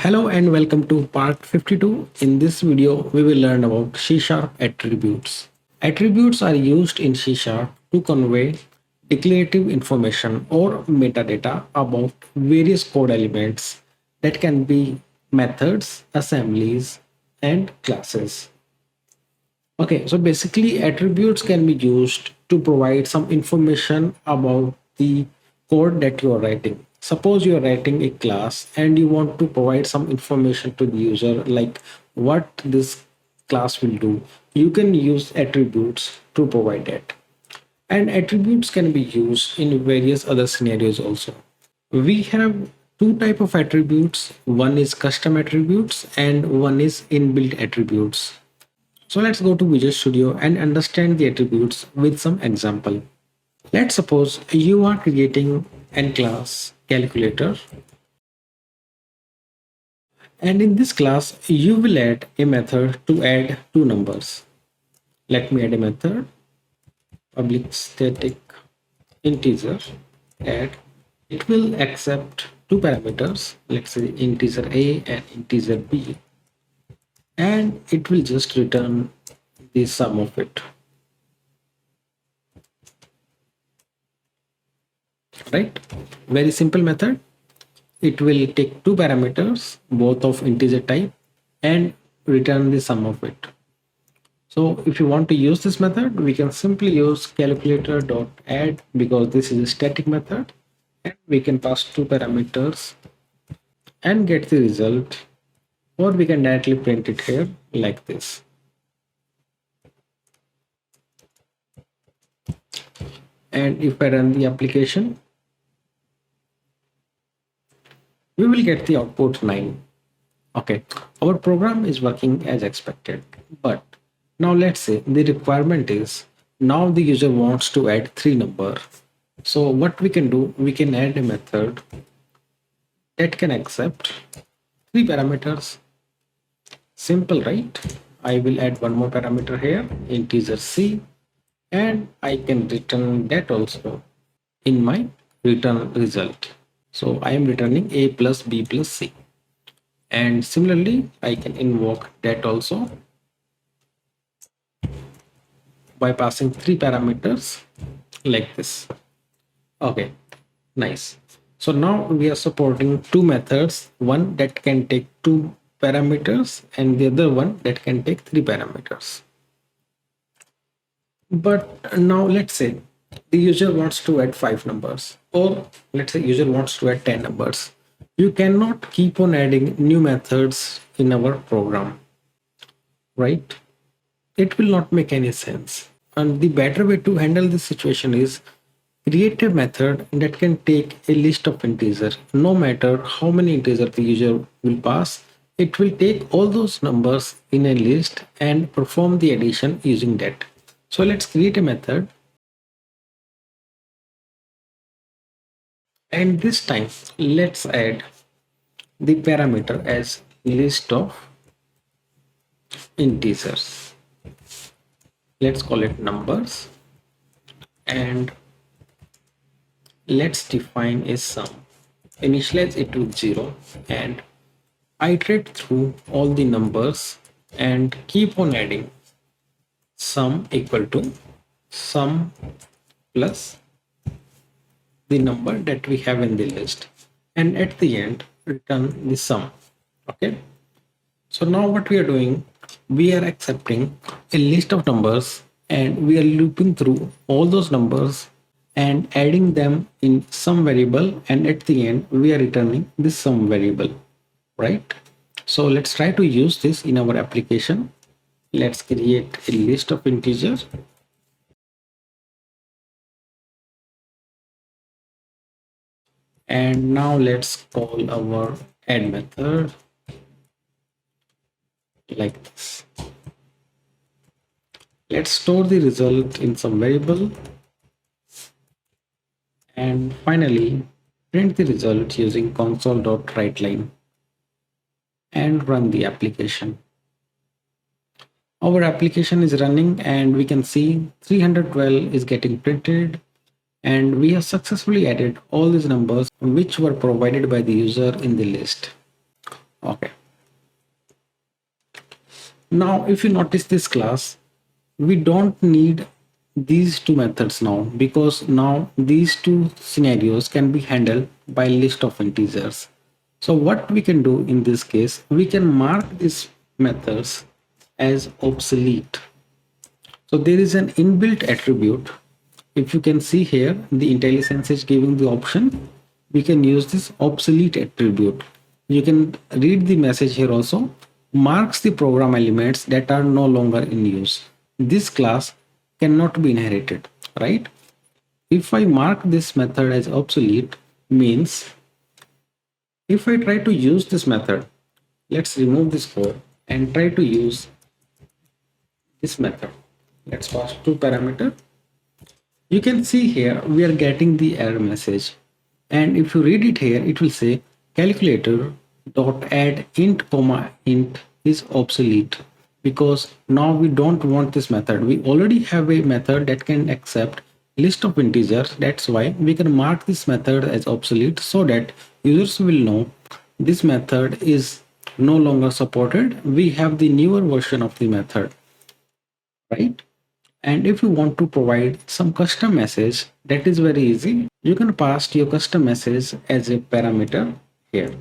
Hello and welcome to part 52. In this video, we will learn about C# attributes. Attributes are used in C# to convey declarative information or metadata about various code elements that can be methods, assemblies, and classes. Okay, so basically attributes can be used to provide some information about the code that you are writing. Suppose you are writing a class and you want to provide some information to the user like what this class will do. You can use attributes to provide that. And attributes can be used in various other scenarios also. We have two type of attributes. One is custom attributes and one is inbuilt attributes. So let's go to Visual Studio and understand the attributes with some example. Let's suppose you are creating an class calculator, and in this class you will add a method to add two numbers. Let me add a method public static integer add. It will accept two parameters, let's say integer a and integer b, and it will just return the sum of it. Right? Very simple method. It will take two parameters, both of integer type, and return the sum of it. So if you want to use this method, we can simply use calculator.add because this is a static method, and we can pass two parameters and get the result, or we can directly print it here like this. And if I run the application, we will get the output 9. Okay, our program is working as expected, but now let's say the requirement is now the user wants to add three number. So what we can do, we can add a method that can accept three parameters. Simple, right? I will add one more parameter here, integer c, and I can return that also in my return result. So I am returning a plus b plus c. And similarly, I can invoke that also by passing three parameters like this. Okay, nice. So now we are supporting two methods, one that can take two parameters and the other one that can take three parameters. But now let's say the user wants to add five numbers, or let's say user wants to add 10 numbers. You cannot keep on adding new methods in our program, right? It will not make any sense. And the better way to handle this situation is create a method that can take a list of integers. No matter how many integers the user will pass, it will take all those numbers in a list and perform the addition using that. So let's create a method. And this time, let's add the parameter as list of integers. Let's call it numbers, and let's define a sum. Initialize it with 0 and iterate through all the numbers and keep on adding sum equal to sum plus the number that we have in the list, and at the end return the sum. Okay, so now what we are doing, we are accepting a list of numbers and we are looping through all those numbers and adding them in some variable, and at the end we are returning this sum variable, right? So let's try to use this in our application. Let's create a list of integers. And now let's call our add method like this. Let's store the result in some variable, and finally print the result using console.writeLine and run the application. Our application is running and we can see 312 is getting printed, and we have successfully added all these numbers which were provided by the user in the list. Okay. Now if you notice this class, we don't need these two methods now, because now these two scenarios can be handled by list of integers. So what we can do in this case, we can mark these methods as obsolete. So there is an inbuilt attribute. If you can see here, the IntelliSense is giving the option. We can use this obsolete attribute. You can read the message here also. Marks the program elements that are no longer in use. This class cannot be inherited, right? If I mark this method as obsolete, means if I try to use this method, let's remove this code and try to use this method. Let's pass two parameter. You can see here we are getting the error message, and if you read it here, it will say calculator dot add int comma int is obsolete, because now we don't want this method. We already have a method that can accept list of integers. That's why we can mark this method as obsolete, so that users will know this method is no longer supported. We have the newer version of the method, right? And if you want to provide some custom message, that is very easy. You can pass your custom message as a parameter here.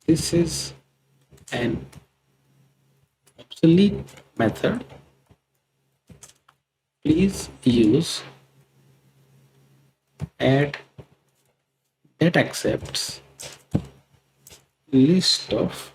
This is an obsolete method. Please use add that accepts list of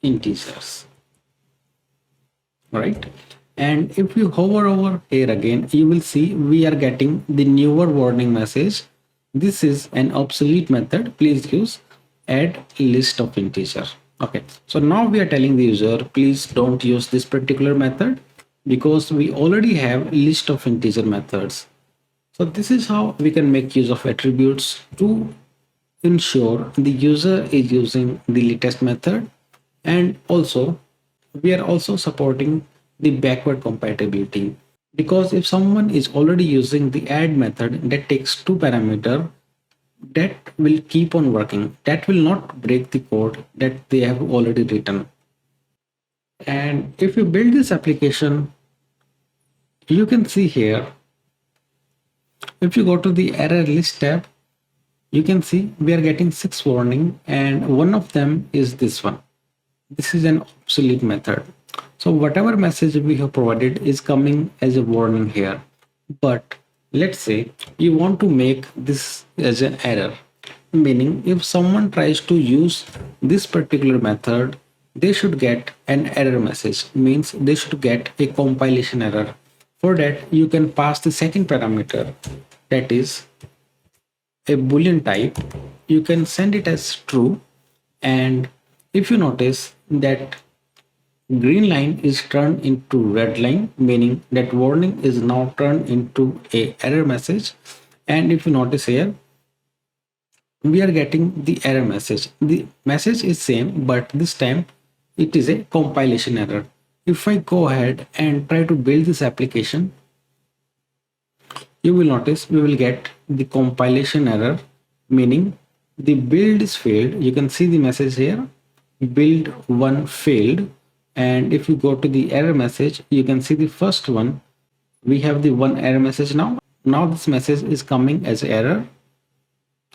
integers, right? And if you hover over here again, you will see we are getting the newer warning message. This is an obsolete method. Please use add list of integer. Okay, so now we are telling the user, please don't use this particular method, because we already have list of integer methods. So this is how we can make use of attributes to ensure the user is using the latest method. And also we are also supporting the backward compatibility, because if someone is already using the add method that takes two parameter, that will keep on working. That will not break the code that they have already written. And if you build this application, you can see here, if you go to the error list tab, you can see we are getting 6 warning, and one of them is this one. This is an obsolete method. So whatever message we have provided is coming as a warning here. But let's say you want to make this as an error, meaning if someone tries to use this particular method, they should get an error message, means they should get a compilation error. For that, you can pass the second parameter, that is a boolean type. You can send it as true, and if you notice that green line is turned into red line, meaning that warning is now turned into a error message. And if you notice here, we are getting the error message. The message is same, but this time it is a compilation error. If I go ahead and try to build this application, you will notice we will get the compilation error, meaning the build is failed. You can see the message here, build one failed. And if you go to the error message, you can see the first one. We have the one error message now. Now this message is coming as error,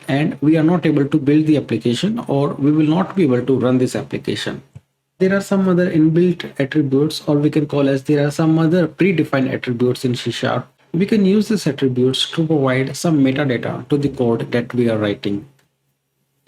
and we are not able to build the application, or we will not be able to run this application. There are some other inbuilt attributes, or we can call as there are some other predefined attributes in C#. We can use these attributes to provide some metadata to the code that we are writing.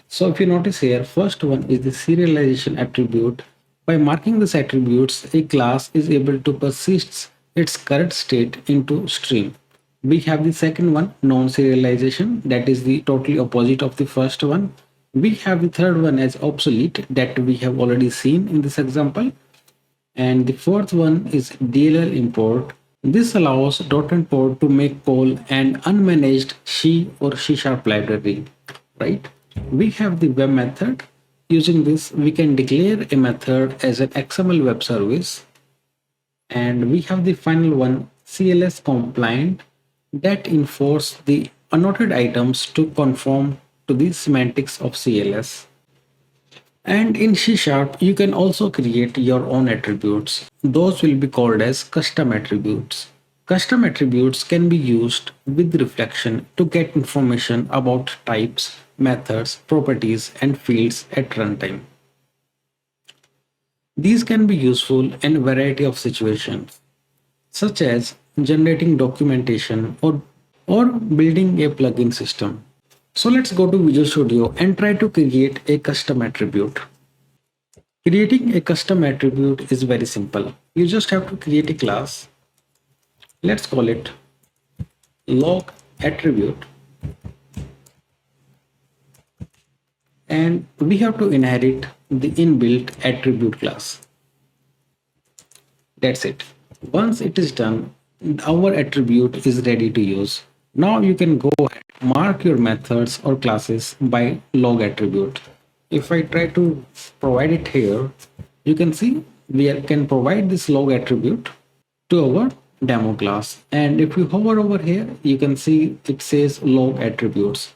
So if you notice here, first one is the serialization attribute. By marking these attributes, a class is able to persist its current state into stream. We have the second one, non-serialization, that is the totally opposite of the first one. We have the third one as obsolete, that we have already seen in this example. And the fourth one is DLL import. This allows .NET to make call an unmanaged C or C# library, right? We have the web method. Using this, we can declare a method as an XML web service. And we have the final one, CLS compliant, that enforce the annotated items to conform to the semantics of CLS. And in C Sharp, you can also create your own attributes. Those will be called as custom attributes. Custom attributes can be used with reflection to get information about types, methods, properties, and fields at runtime. These can be useful in a variety of situations, such as generating documentation or building a plugin system. So let's go to Visual Studio and try to create a custom attribute. Creating a custom attribute is very simple. You just have to create a class. Let's call it log attribute, and we have to inherit the inbuilt attribute class. That's it. Once it is done, our attribute is ready to use. Now you can go ahead, mark your methods or classes by log attribute. If I try to provide it here, you can see can provide this log attribute to our demo class. And if you hover over here, you can see it says log attributes.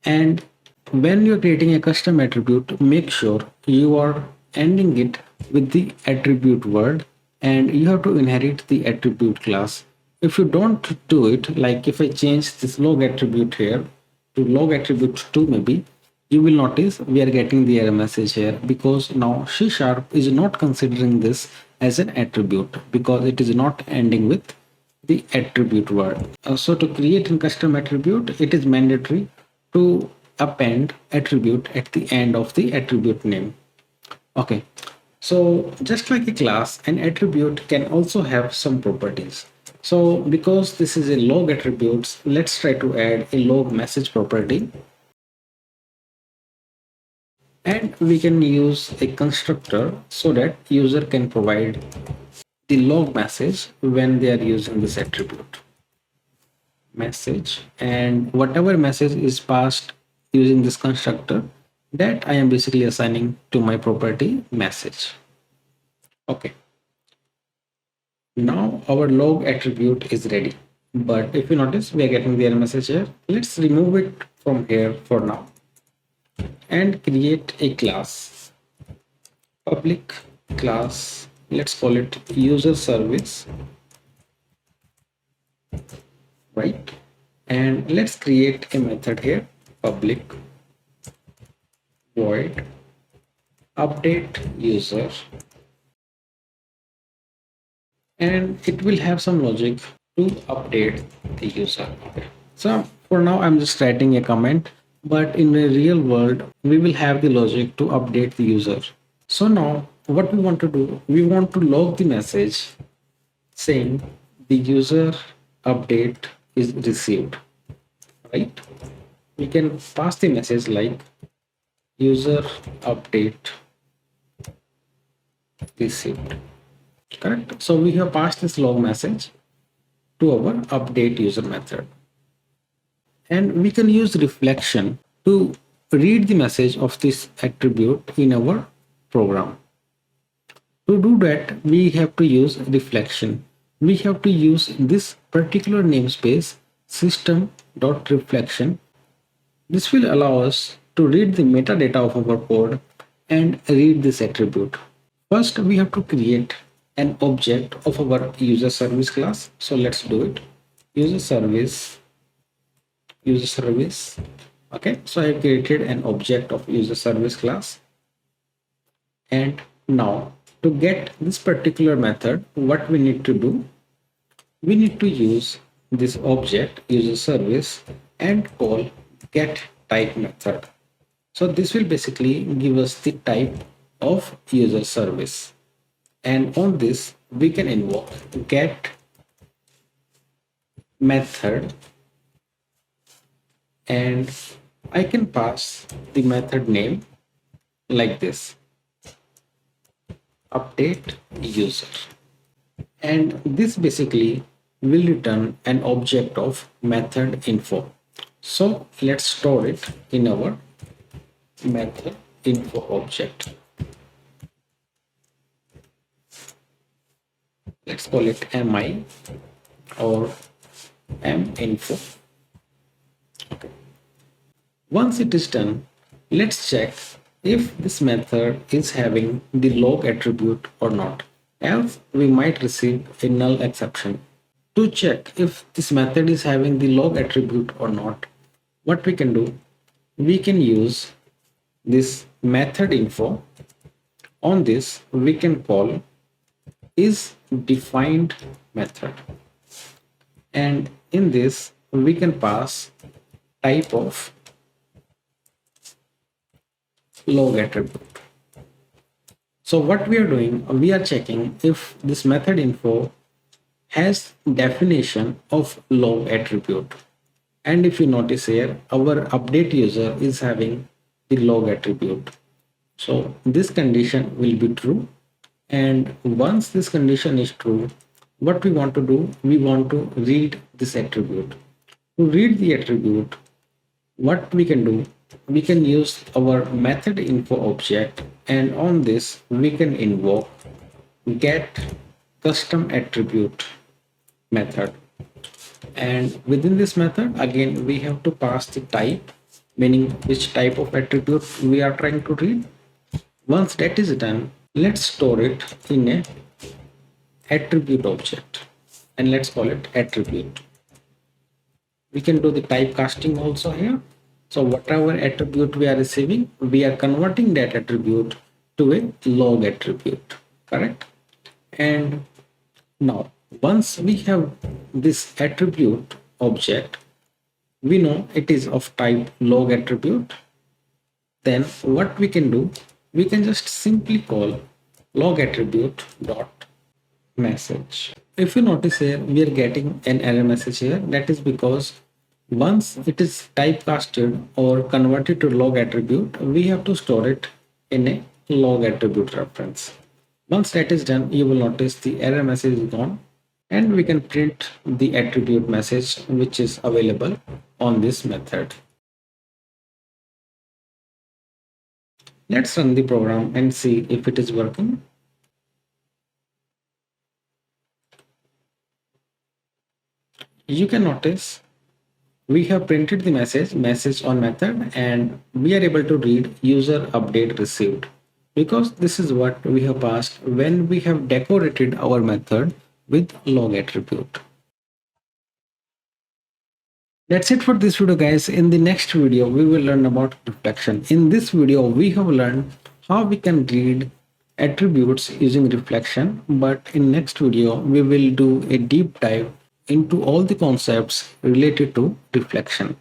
And when you're creating a custom attribute, make sure you are ending it with the attribute word, and you have to inherit the attribute class. If you don't do it, like if I change this log attribute here to log attribute 2 maybe, you will notice we are getting the error message here because now C Sharp is not considering this as an attribute because it is not ending with the attribute word. So to create a custom attribute, it is mandatory to append attribute at the end of the attribute name. Okay, so just like a class, an attribute can also have some properties. So because this is a log attributes, let's try to add a log message property. And we can use a constructor so that user can provide the log message when they are using this attribute message, and whatever message is passed using this constructor, that I am basically assigning to my property message. Okay, now our log attribute is ready, but if you notice we are getting the error message here. Let's remove it from here for now and create a class, public class. Let's call it user service, right? And let's create a method here, public void update user, and it will have some logic to update the user. Okay. So for now I'm just writing a comment, but in the real world we will have the logic to update the user. So now what we want to do, we want to log the message saying the user update is received, right? We can pass the message like user update received, correct? So we have passed this log message to our update user method, and we can use reflection to read the message of this attribute in our program. To do that, we have to use reflection. We have to use this particular namespace system.reflection. This will allow us to read the metadata of our code and read this attribute. First, we have to create an object of our user service class. So let's do it. User service. Okay, so I created an object of user service class. And now to get this particular method, what we need to do, we need to use this object user service and call get type method. So this will basically give us the type of user service, and on this we can invoke get method, and I can pass the method name like this, update user, and this basically will return an object of method info. So let's store it in our method info object. Let's call it mi or minfo. Okay. Once it is done, let's check if this method is having the log attribute or not, else we might receive a null exception. To check if this method is having the log attribute or not, what we can do, we can use this method info. On this we can call is defined method, and in this we can pass type of log attribute. So what we are doing, we are checking if this method info has definition of log attribute. And if you notice here, our update user is having the log attribute. So this condition will be true. And once this condition is true, what we want to do, we want to read this attribute. To read the attribute, what we can do, we can use our method info object, and on this we can invoke get custom attribute method. And within this method, again we have to pass the type, meaning which type of attribute we are trying to read. Once that is done, let's store it in a attribute object, and let's call it attribute. We can do the type casting also here. So whatever attribute we are receiving, we are converting that attribute to a log attribute, correct? And now once we have this attribute object, we know it is of type log attribute. Then what we can do, we can just simply call log attribute dot message. If you notice here, we are getting an error message here. That is because once it is typecasted or converted to log attribute, we have to store it in a log attribute reference. Once that is done, you will notice the error message is gone, and we can print the attribute message which is available on this method. Let's run the program and see if it is working. You can notice we have printed the message on method, and we are able to read user update received, because this is what we have passed when we have decorated our method with log attribute. That's it for this video, guys. In the next video we will learn about reflection. In this video we have learned how we can read attributes using reflection, but in next video we will do a deep dive into all the concepts related to reflection.